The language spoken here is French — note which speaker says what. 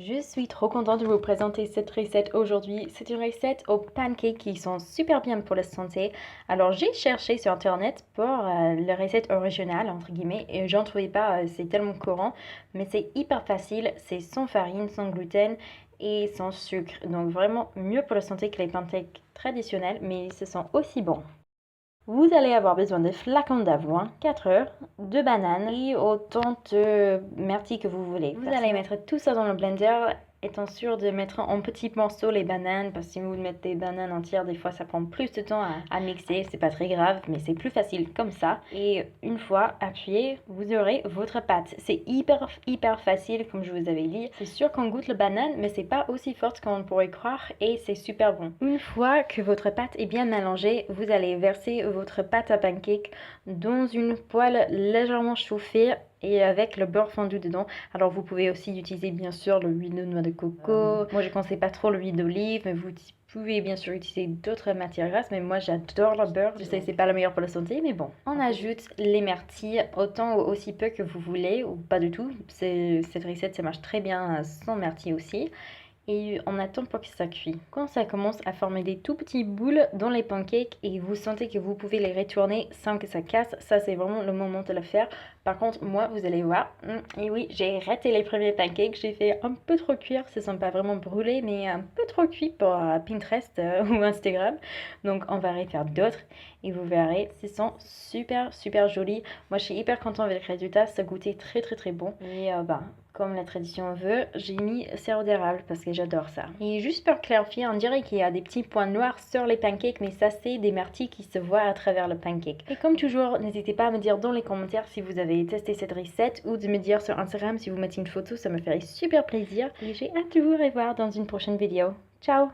Speaker 1: Je suis trop contente de vous présenter cette recette aujourd'hui. C'est une recette aux pancakes qui sont super bien pour la santé. Alors j'ai cherché sur internet pour la recette originale entre guillemets et j'en trouvais pas, c'est tellement courant, mais c'est hyper facile, c'est sans farine, sans gluten et sans sucre. Donc vraiment mieux pour la santé que les pancakes traditionnels, mais ils se sont aussi bons. Vous allez avoir besoin de flacons d'avoine, 4 œufs, 2 bananes et autant de myrtilles que vous voulez. Vous allez mettre tout ça dans le blender, étant sûr de mettre en petits morceaux les bananes, parce que si vous mettez des bananes entières, des fois ça prend plus de temps à mixer, c'est pas très grave, mais c'est plus facile comme ça. Et une fois appuyé, vous aurez votre pâte. C'est hyper facile, comme je vous avais dit. C'est sûr qu'on goûte le banane, mais c'est pas aussi forte qu'on pourrait croire et c'est super bon. Une fois que votre pâte est bien mélangée, vous allez verser votre pâte à pancake dans une poêle légèrement chauffée et avec le beurre fondu dedans. Alors vous pouvez aussi utiliser bien sûr l'huile de noix de coco. Moi je conseille pas trop l'huile d'olive, mais vous pouvez bien sûr utiliser d'autres matières grasses, mais moi j'adore le beurre. Je sais que c'est pas le meilleur pour la santé, mais bon. On ajoute les myrtilles autant ou aussi peu que vous voulez, ou pas du tout. Cette recette ça marche très bien sans myrtilles aussi. Et on attend pour que ça cuit. Quand ça commence à former des tout petits boules dans les pancakes et vous sentez que vous pouvez les retourner sans que ça casse, ça c'est vraiment le moment de le faire. Par contre, moi, vous allez voir, et oui, j'ai raté les premiers pancakes, j'ai fait un peu trop cuire, ce ne sont pas vraiment brûlés, mais un peu trop cuits pour Pinterest ou Instagram. Donc on va refaire d'autres et vous verrez, ce sont super jolis. Moi, je suis hyper contente avec le résultat, ça goûtait très bon. Et comme la tradition veut, j'ai mis sirop d'érable parce que j'adore ça. Et juste pour clarifier, on dirait qu'il y a des petits points noirs sur les pancakes, mais ça c'est des myrtilles qui se voient à travers le pancake. Et comme toujours, n'hésitez pas à me dire dans les commentaires si vous avez testé cette recette ou de me dire sur Instagram si vous mettez une photo, ça me ferait super plaisir. Et j'ai hâte de vous revoir dans une prochaine vidéo. Ciao!